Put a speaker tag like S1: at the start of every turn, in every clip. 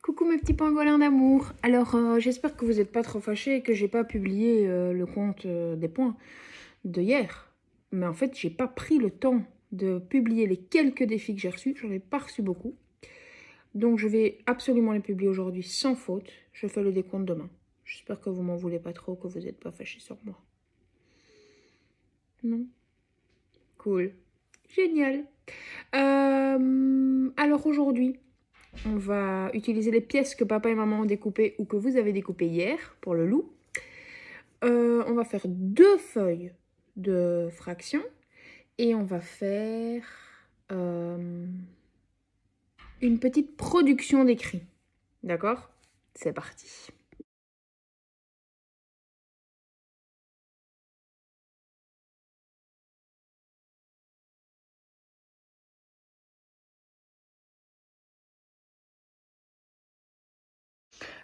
S1: Coucou mes petits pangolins d'amour. Alors j'espère que vous n'êtes pas trop fâchés et que j'ai pas publié le compte des points de hier. Mais en fait j'ai pas pris le temps de publier les quelques défis que j'ai reçus. J'en ai pas reçu beaucoup. Donc je vais absolument les publier aujourd'hui sans faute. Je fais le décompte demain. J'espère que vous m'en voulez pas trop, que vous n'êtes pas fâchés sur moi. Non? Cool. Génial. Alors aujourd'hui, on va utiliser les pièces que papa et maman ont découpées ou que vous avez découpées hier pour le loup. On va faire 2 feuilles de fractions et on va faire une petite production d'écrit. D'accord? C'est parti.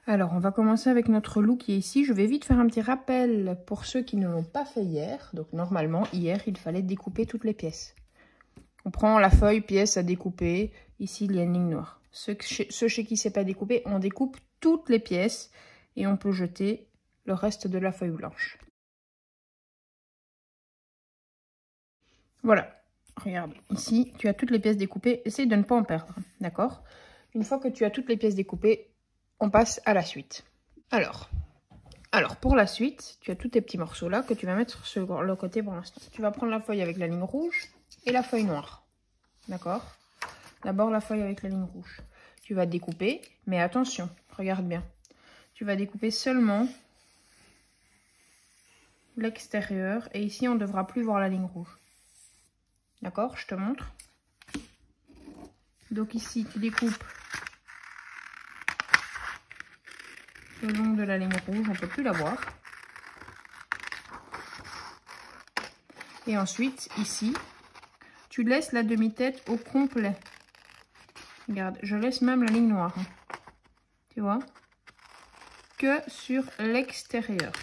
S1: Alors, on va commencer avec notre loup qui est ici. Je vais vite faire un petit rappel pour ceux qui ne l'ont pas fait hier. Donc, normalement, hier, il fallait découper toutes les pièces. On prend la feuille pièce à découper. Ici, il y a une ligne noire. Ceux chez qui c'est pas découpé, on découpe toutes les pièces et on peut jeter le reste de la feuille blanche. Voilà. Regarde, ici, tu as toutes les pièces découpées. Essaye de ne pas en perdre, d'accord? Une fois que tu as toutes les pièces découpées, on passe à la suite. Alors, pour la suite, tu as tous tes petits morceaux là que tu vas mettre sur le côté pour l'instant. Tu vas prendre la feuille avec la ligne rouge et la feuille noire. D'accord? D'abord la feuille avec la ligne rouge. Tu vas découper, mais attention, regarde bien. Tu vas découper seulement l'extérieur et ici on ne devra plus voir la ligne rouge. D'accord? Je te montre. Donc ici tu découpes le long de la ligne rouge, on ne peut plus la voir. Et ensuite, ici, tu laisses la demi-tête au complet. Regarde, je laisse même la ligne noire. Hein. Tu vois? Que sur l'extérieur.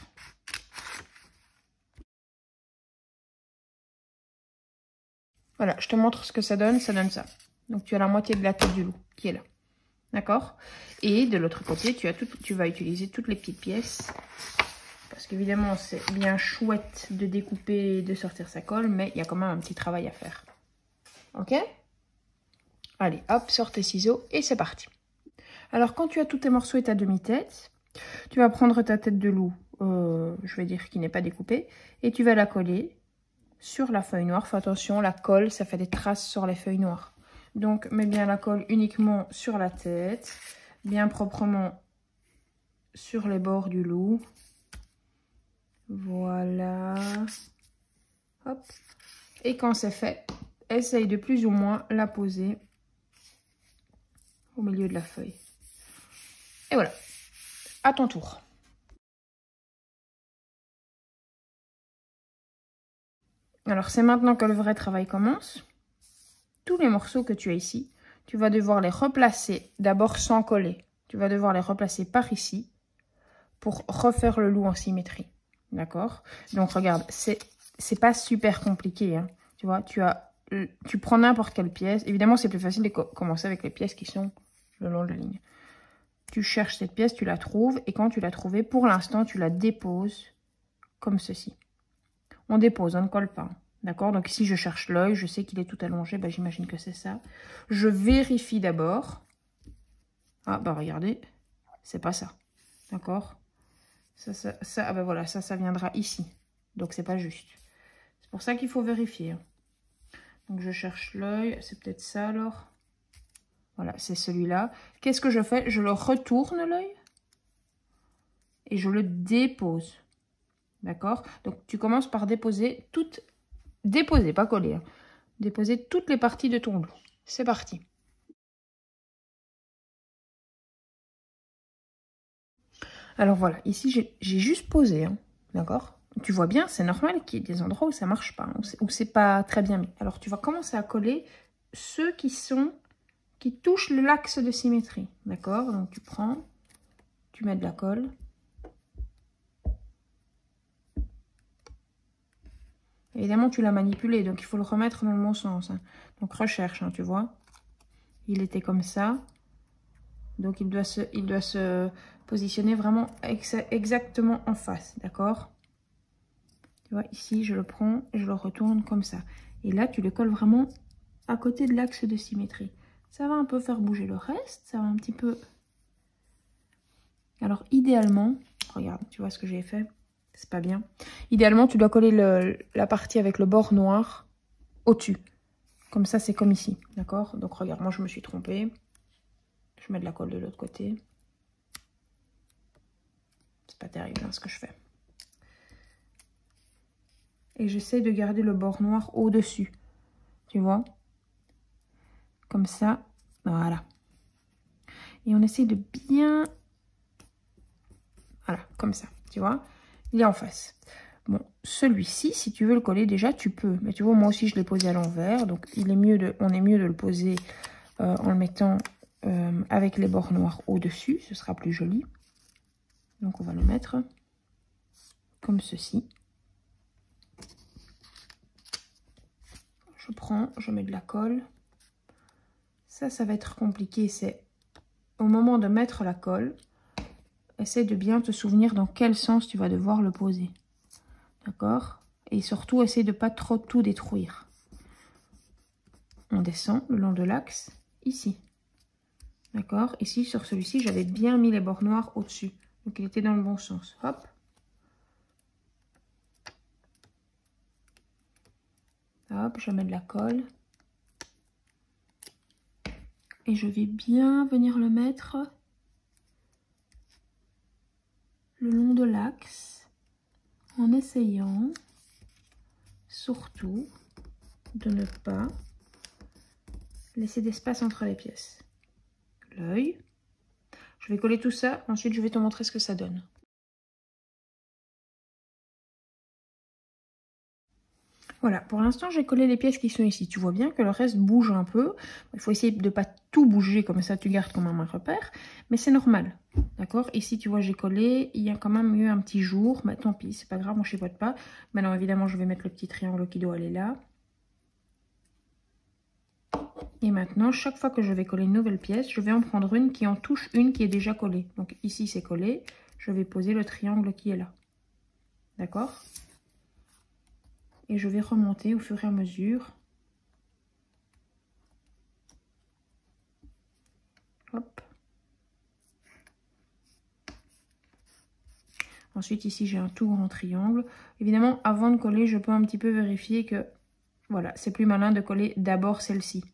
S1: Voilà, je te montre ce que ça donne ça. Donc tu as la moitié de la tête du loup qui est là. D'accord? Et de l'autre côté, tu vas utiliser toutes les petites pièces. Parce qu'évidemment, c'est bien chouette de découper et de sortir sa colle, mais il y a quand même un petit travail à faire. Ok? Allez, hop, sors tes ciseaux et c'est parti. Alors, quand tu as tous tes morceaux et ta demi-tête, tu vas prendre ta tête de loup, je vais dire qui n'est pas découpée, et tu vas la coller sur la feuille noire. Fais attention, la colle, ça fait des traces sur les feuilles noires. Donc, mets bien la colle uniquement sur la tête, bien proprement sur les bords du loup. Voilà. Hop. Et quand c'est fait, essaye de plus ou moins la poser au milieu de la feuille. Et voilà. À ton tour. Alors, c'est maintenant que le vrai travail commence. Tous les morceaux que tu as ici, tu vas devoir les replacer, d'abord sans coller. Tu vas devoir les replacer par ici pour refaire le loup en symétrie. D'accord? Donc, regarde, c'est pas super compliqué. Hein. Tu vois, tu prends n'importe quelle pièce. Évidemment, c'est plus facile de commencer avec les pièces qui sont le long de la ligne. Tu cherches cette pièce, tu la trouves. Et quand tu l'as trouvée, pour l'instant, tu la déposes comme ceci. On dépose, on ne colle pas. D'accord? Donc ici, je cherche l'œil. Je sais qu'il est tout allongé. Ben, j'imagine que c'est ça. Je vérifie d'abord. Ah, bah regardez. C'est pas ça. D'accord? Ah ben voilà, ça viendra ici. Donc, c'est pas juste. C'est pour ça qu'il faut vérifier. Donc, je cherche l'œil. C'est peut-être ça, alors. Voilà, c'est celui-là. Qu'est-ce que je fais? Je le retourne, l'œil. Et je le dépose. D'accord? Donc, tu commences par déposer toutes... Déposer, pas coller. Hein. Déposer toutes les parties de ton loup. C'est parti. Alors, voilà. Ici, j'ai juste posé. Hein. D'accord? Tu vois bien, c'est normal qu'il y ait des endroits où ça marche pas. Hein, où c'est pas très bien mis. Alors, tu vas commencer à coller ceux qui touchent l'axe de symétrie. D'accord? Donc, tu prends... Tu mets de la colle. Évidemment, tu l'as manipulé, donc il faut le remettre dans le bon sens. Hein. Donc, recherche, hein, tu vois. Il était comme ça. Donc il doit se positionner vraiment exactement en face, d'accord? Tu vois, ici, je le prends, je le retourne comme ça. Et là, tu le colles vraiment à côté de l'axe de symétrie. Ça va un peu faire bouger le reste, ça va un petit peu... Alors, idéalement, regarde, tu vois ce que j'ai fait? C'est pas bien. Idéalement, tu dois coller la partie avec le bord noir au-dessus. Comme ça, c'est comme ici, d'accord? Donc, regarde, moi, je me suis trompée. Je mets de la colle de l'autre côté. C'est pas terrible, hein, ce que je fais. Et j'essaie de garder le bord noir au-dessus. Tu vois? Comme ça, voilà. Et on essaie de bien... Voilà, comme ça, tu vois? Il est en face. Bon, celui-ci, si tu veux le coller déjà, tu peux. Mais tu vois, moi aussi, je l'ai posé à l'envers. Donc, on est mieux de le poser en le mettant avec les bords noirs au-dessus. Ce sera plus joli. Donc, on va le mettre comme ceci. Je prends, je mets de la colle. Ça va être compliqué. C'est au moment de mettre la colle, essaie de bien te souvenir dans quel sens tu vas devoir le poser. D'accord? Et surtout, essaie de pas trop tout détruire. On descend le long de l'axe, ici. D'accord? Ici, sur celui-ci, j'avais bien mis les bords noirs au-dessus. Donc, il était dans le bon sens. Hop. Hop, je mets de la colle. Et je vais bien venir le mettre le long de l'axe en essayant surtout de ne pas laisser d'espace entre les pièces. L'œil. Je vais coller tout ça, ensuite je vais te montrer ce que ça donne. Voilà, pour l'instant j'ai collé les pièces qui sont ici. Tu vois bien que le reste bouge un peu. Il faut essayer de ne pas tout bouger, comme ça tu gardes quand même un repère. Mais c'est normal, d'accord? Ici tu vois j'ai collé, il y a quand même eu un petit jour. Mais tant pis, c'est pas grave, on ne chipote pas. Maintenant évidemment je vais mettre le petit triangle qui doit aller là. Et maintenant, chaque fois que je vais coller une nouvelle pièce, je vais en prendre une qui en touche une qui est déjà collée. Donc ici, c'est collé. Je vais poser le triangle qui est là. D'accord? Et je vais remonter au fur et à mesure. Hop. Ensuite, ici, j'ai un tout grand triangle. Évidemment, avant de coller, je peux un petit peu vérifier que, voilà, c'est plus malin de coller d'abord celle-ci.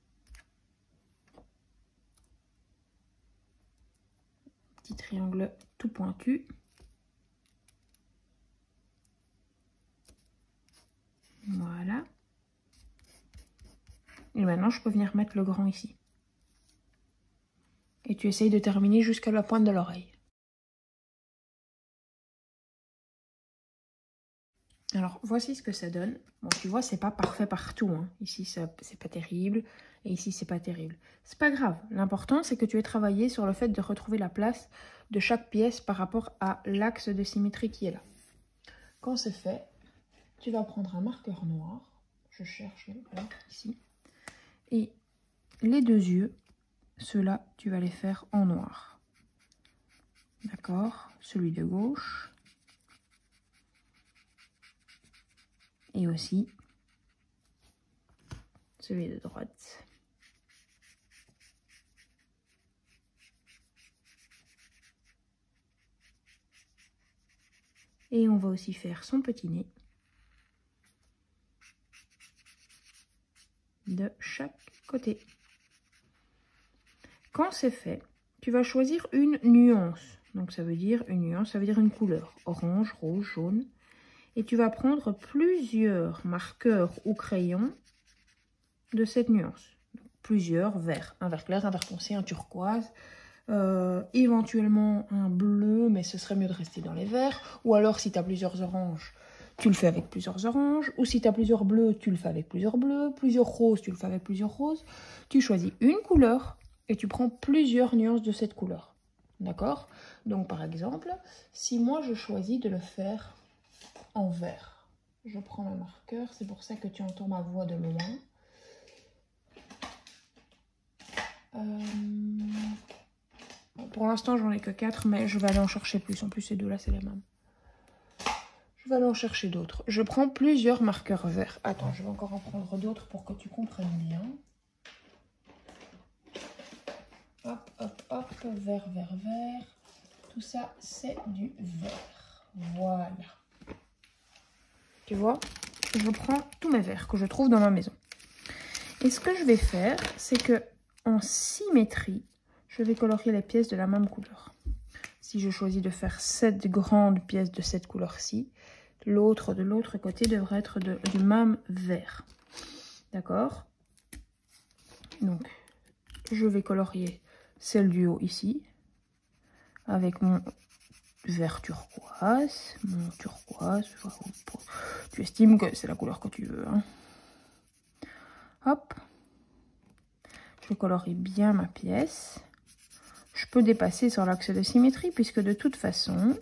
S1: Petit triangle tout pointu. Voilà. Et maintenant, je peux venir mettre le grand ici. Et tu essayes de terminer jusqu'à la pointe de l'oreille. Alors, voici ce que ça donne. Bon, tu vois, c'est pas parfait partout, hein. Ici, c'est pas terrible. Et ici, c'est pas terrible. C'est pas grave. L'important, c'est que tu aies travaillé sur le fait de retrouver la place de chaque pièce par rapport à l'axe de symétrie qui est là. Quand c'est fait, tu vas prendre un marqueur noir. Je cherche, voilà, ici. Et les deux yeux, ceux-là, tu vas les faire en noir. D'accord? Celui de gauche. Et aussi celui de droite. Et on va aussi faire son petit nez de chaque côté. Quand c'est fait, tu vas choisir une nuance. Donc ça veut dire une nuance, ça veut dire une couleur. Orange, rouge, jaune. Et tu vas prendre plusieurs marqueurs ou crayons de cette nuance. Donc, plusieurs verts. Un vert clair, un vert foncé, un turquoise. Éventuellement un bleu, mais ce serait mieux de rester dans les verts. Ou alors si tu as plusieurs oranges, tu le fais avec plusieurs oranges. Ou si tu as plusieurs bleus, tu le fais avec plusieurs bleus. Plusieurs roses, tu le fais avec plusieurs roses. Tu choisis une couleur et tu prends plusieurs nuances de cette couleur. D'accord? Donc par exemple, si moi je choisis de le faire en vert, je prends le marqueur, c'est pour ça que tu entends ma voix de loin. Pour l'instant, j'en ai que 4, mais je vais aller en chercher plus. En plus, ces deux-là, c'est les mêmes. Je vais aller en chercher d'autres. Je prends plusieurs marqueurs verts. Attends, je vais encore en prendre d'autres pour que tu comprennes bien. Hop, hop, hop, vert, vert, vert. Tout ça, c'est du vert. Voilà. Tu vois, je prends tous mes verts que je trouve dans ma maison. Et ce que je vais faire, c'est que en symétrie, je vais colorier les pièces de la même couleur. Si je choisis de faire 7 grandes pièces de cette couleur-ci, l'autre de l'autre côté devrait être du même vert. D'accord? Donc, je vais colorier celle du haut ici, avec mon vert turquoise, mon turquoise. Tu estimes que c'est la couleur que tu veux. Hein. Hop. Je colorie bien ma pièce. Je peux dépasser sur l'axe de symétrie puisque de toute façon,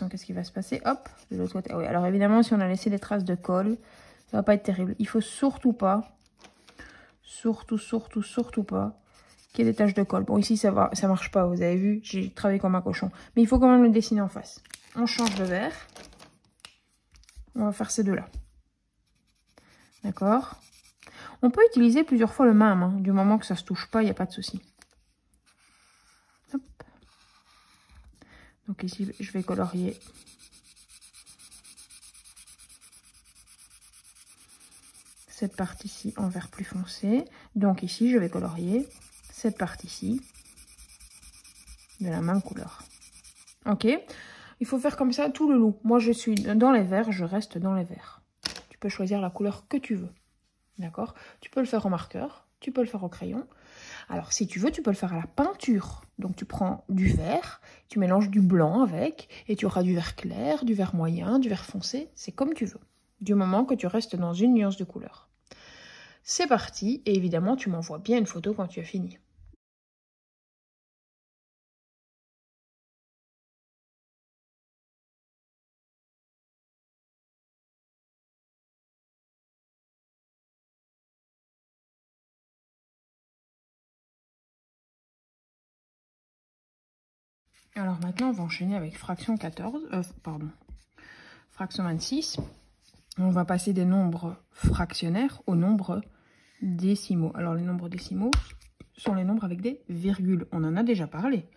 S1: qu'est-ce qui va se passer? Hop, de l'autre côté. Ah oui, alors évidemment, si on a laissé des traces de colle, ça va pas être terrible. Il faut surtout pas, surtout pas, qu'il y ait des taches de colle. Bon, ici, ça marche pas, vous avez vu, j'ai travaillé comme un cochon. Mais il faut quand même le dessiner en face. On change de vert. On va faire ces deux-là. D'accord? On peut utiliser plusieurs fois le même, hein. Du moment que ça ne se touche pas, il n'y a pas de souci. Hop. Donc ici, je vais colorier cette partie-ci en vert plus foncé. Donc ici, je vais colorier cette partie-ci de la même couleur. Ok? Il faut faire comme ça tout le long. Moi, je suis dans les verts, je reste dans les verts. Tu peux choisir la couleur que tu veux. D'accord? Tu peux le faire au marqueur, tu peux le faire au crayon. Alors, si tu veux, tu peux le faire à la peinture. Donc, tu prends du vert, tu mélanges du blanc avec, et tu auras du vert clair, du vert moyen, du vert foncé. C'est comme tu veux, du moment que tu restes dans une nuance de couleur. C'est parti, et évidemment, tu m'envoies bien une photo quand tu as fini. Alors maintenant, on va enchaîner avec fraction 26. On va passer des nombres fractionnaires aux nombres décimaux. Alors les nombres décimaux sont les nombres avec des virgules. On en a déjà parlé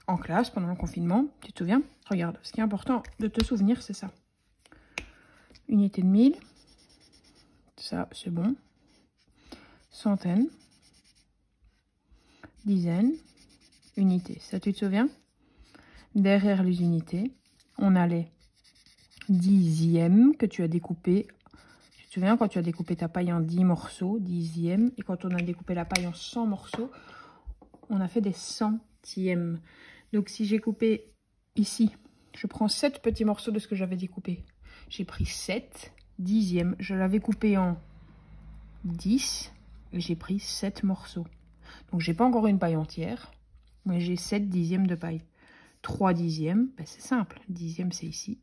S1: en classe pendant le confinement. Tu te souviens? Regarde, ce qui est important de te souvenir, c'est ça. Unité de 1000. Ça, c'est bon. Centaines. Dizaines. Unités. Ça, tu te souviens? Derrière les unités, on a les dixièmes que tu as découpés. Tu te souviens quand tu as découpé ta paille en 10 morceaux, dixièmes. Et quand on a découpé la paille en 100 morceaux, on a fait des centièmes. Donc si j'ai coupé ici, je prends 7 petits morceaux de ce que j'avais découpé. J'ai pris 7 dixièmes. Je l'avais coupé en 10 et j'ai pris 7 morceaux. Donc j'ai pas encore une paille entière, mais j'ai 7 dixièmes de paille. 3 dixièmes, ben c'est simple. Dixième, c'est ici.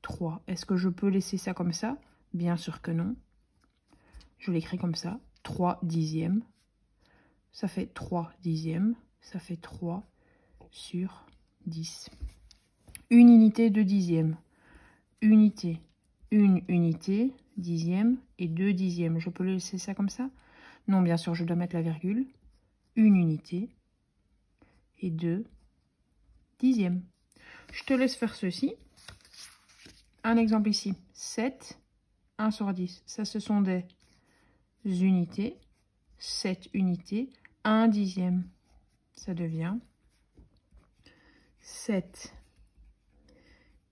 S1: 3. Est-ce que je peux laisser ça comme ça? Bien sûr que non. Je l'écris comme ça. 3 dixièmes. Ça fait 3 dixièmes. Ça fait 3 sur 10. Une unité de dixième. Unité. Une unité, dixième et 2 dixièmes. Je peux laisser ça comme ça? Non, bien sûr, je dois mettre la virgule. Une unité et 2 dixièmes. Je te laisse faire ceci. Un exemple ici. 7, 1 sur 10. Ça, ce sont des unités. 7 unités, 1 dixième. Ça devient 7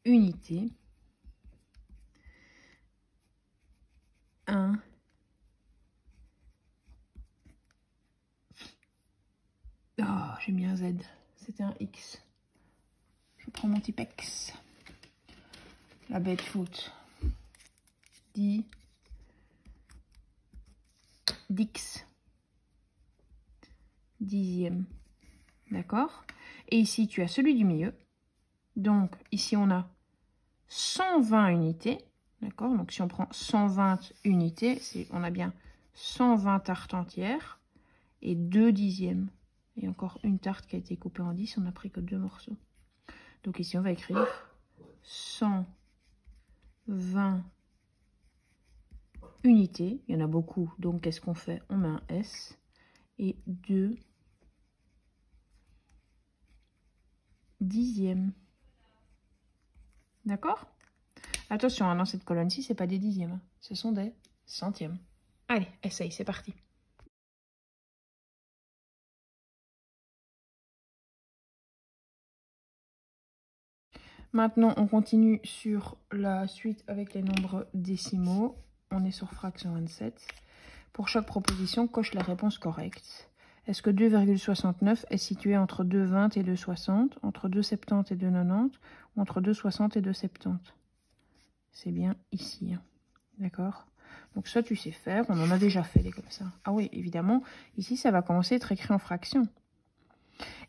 S1: unités, 1 oh, j'ai mis un Z. C'était un X. Je prends mon Tipex. La bête foot. Dix. Dixième. D'accord? Et ici, tu as celui du milieu. Donc, ici, on a 120 unités. D'accord? Donc, si on prend 120 unités, on a bien 120 tartes entières. et 2 dixièmes. Et encore une tarte qui a été coupée en 10, on n'a pris que 2 morceaux. Donc ici, on va écrire 120 unités. Il y en a beaucoup, donc qu'est-ce qu'on fait? On met un S et 2 dixièmes. D'accord? Attention, hein, dans cette colonne-ci, ce n'est pas des dixièmes, hein. Ce sont des centièmes. Allez, essaye, c'est parti. Maintenant, on continue sur la suite avec les nombres décimaux. On est sur fraction 27. Pour chaque proposition, coche la réponse correcte. Est-ce que 2,69 est situé entre 2,20 et 2,60, entre 2,70 et 2,90, ou entre 2,60 et 2,70? C'est bien ici, hein. D'accord? Donc ça, tu sais faire. On en a déjà fait des comme ça. Ah oui, évidemment, ici, ça va commencer à être écrit en fractions.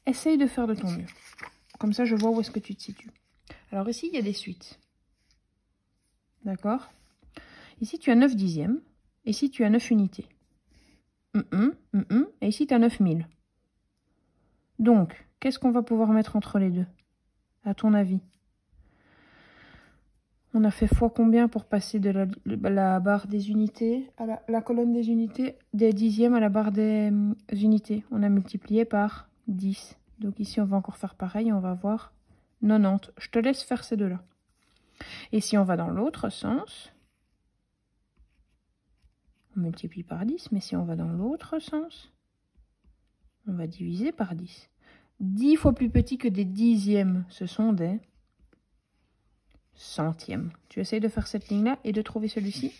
S1: Essaye de faire de ton mieux. Comme ça, je vois où est-ce que tu te situes. Alors ici, il y a des suites. D'accord? Ici, tu as 9 dixièmes. Ici, tu as 9 unités. Et ici, tu as 9000. Donc, qu'est-ce qu'on va pouvoir mettre entre les deux, à ton avis? On a fait fois combien pour passer de la barre des unités à la colonne des unités, des dixièmes à la barre des unités? On a multiplié par 10. Donc ici, on va encore faire pareil. On va voir 90. Je te laisse faire ces deux-là. Et si on va dans l'autre sens, on multiplie par 10. Mais si on va dans l'autre sens, on va diviser par 10. 10 fois plus petit que des dixièmes, ce sont des centièmes. Tu essayes de faire cette ligne-là et de trouver celui-ci.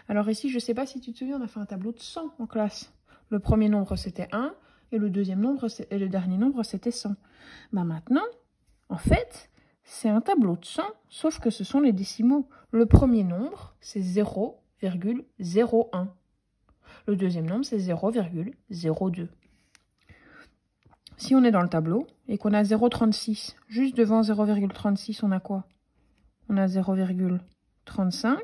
S1: Alors ici, je ne sais pas si tu te souviens, on a fait un tableau de 100 en classe. Le premier nombre, c'était 1. Et le deuxième nombre, et le dernier nombre, c'était 100. Bah maintenant, en fait, c'est un tableau de 100, sauf que ce sont les décimaux. Le premier nombre, c'est 0,01. Le deuxième nombre, c'est 0,02. Si on est dans le tableau et qu'on a 0,36, juste devant 0,36, on a quoi? On a 0,35.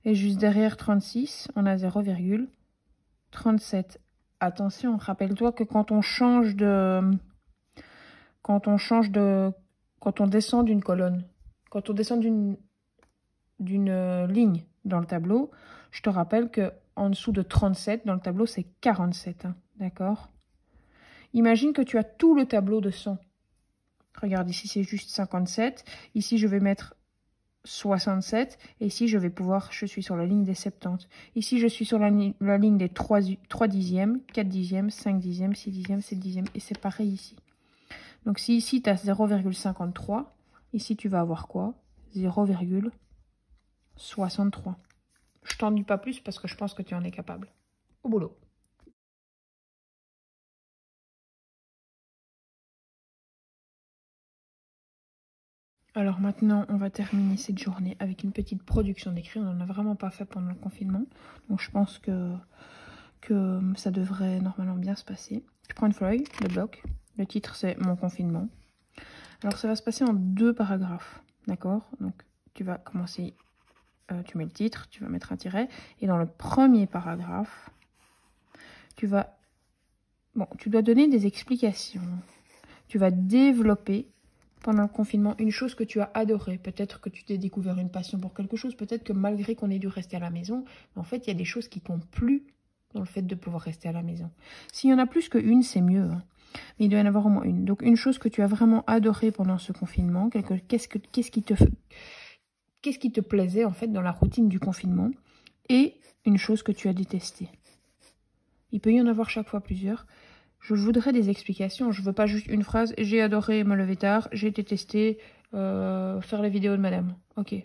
S1: Et juste derrière 36, on a 0,37. Attention, rappelle-toi que quand on descend d'une colonne, quand on descend d'une ligne dans le tableau, je te rappelle que en dessous de 37, dans le tableau, c'est 47. Hein, d'accord? Imagine que tu as tout le tableau de 100. Regarde, ici, c'est juste 57. Ici, je vais mettre 67. Et ici, je suis sur la ligne des 70. Ici, je suis sur la ligne des 3 dixièmes, 4 dixièmes, 5 dixièmes, 6 dixièmes, 7 dixièmes. Et c'est pareil ici. Donc, si ici, tu as 0,53, ici, tu vas avoir quoi? 0,63. Je t'en dis pas plus parce que je pense que tu en es capable. Au boulot. Alors maintenant, on va terminer cette journée avec une petite production d'écrit. On n'en a vraiment pas fait pendant le confinement. Donc je pense que ça devrait normalement bien se passer. Je prends une feuille, le bloc. Le titre, c'est Mon confinement. Alors ça va se passer en 2 paragraphes. D'accord? Donc tu vas commencer, tu mets le titre, tu vas mettre un tiret. Et dans le premier paragraphe, tu dois donner des explications. Tu vas développer pendant le confinement une chose que tu as adorée. Peut-être que tu t'es découvert une passion pour quelque chose. Peut-être que malgré qu'on ait dû rester à la maison, en fait, il y a des choses qui t'ont plu dans le fait de pouvoir rester à la maison. S'il y en a plus qu'une, c'est mieux. Hein. Mais il doit y en avoir au moins une. Donc, une chose que tu as vraiment adorée pendant ce confinement. Qu'est-ce qui te plaisait, en fait, dans la routine du confinement. Et une chose que tu as détestée. Il peut y en avoir chaque fois plusieurs. Je voudrais des explications. Je ne veux pas juste une phrase. J'ai adoré me lever tard. J'ai détesté faire les vidéos de madame. Ok.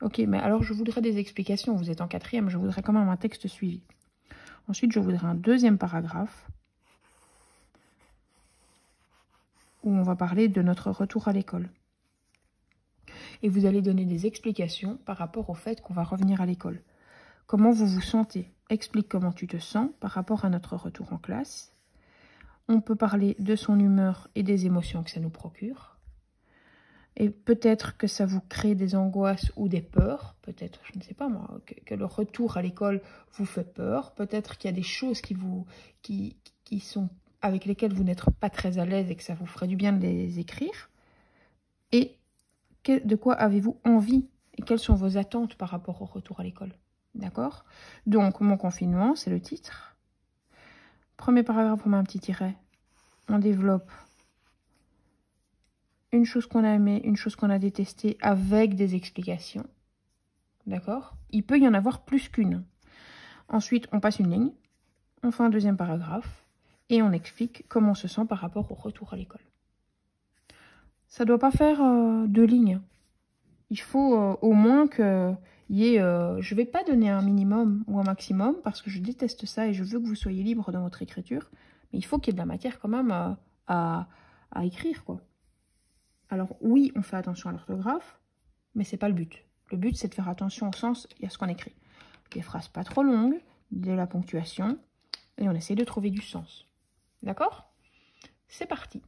S1: Ok, mais alors je voudrais des explications. Vous êtes en 4e. Je voudrais quand même un texte suivi. Ensuite, je voudrais un 2e paragraphe où on va parler de notre retour à l'école. Et vous allez donner des explications par rapport au fait qu'on va revenir à l'école. Comment vous vous sentez? Explique comment tu te sens par rapport à notre retour en classe. On peut parler de son humeur et des émotions que ça nous procure. Et peut-être que ça vous crée des angoisses ou des peurs. Peut-être, je ne sais pas moi, que le retour à l'école vous fait peur. Peut-être qu'il y a des choses qui sont avec lesquelles vous n'êtes pas très à l'aise et que ça vous ferait du bien de les écrire. Et de quoi avez-vous envie? Et quelles sont vos attentes par rapport au retour à l'école? D'accord? Donc, mon confinement, c'est le titre. Premier paragraphe, on met un petit tiret. On développe une chose qu'on a aimée, une chose qu'on a détestée avec des explications. D'accord? Il peut y en avoir plus qu'une. Ensuite, on passe une ligne, on fait un deuxième paragraphe et on explique comment on se sent par rapport au retour à l'école. Ça ne doit pas faire 2 lignes. Il faut au moins qu'il y ait... je ne vais pas donner un minimum ou un maximum parce que je déteste ça et je veux que vous soyez libre dans votre écriture. Mais il faut qu'il y ait de la matière quand même à écrire, quoi. Alors oui, on fait attention à l'orthographe, mais c'est pas le but. Le but, c'est de faire attention au sens et à ce qu'on écrit. Des phrases pas trop longues, de la ponctuation, et on essaie de trouver du sens. D'accord? C'est parti.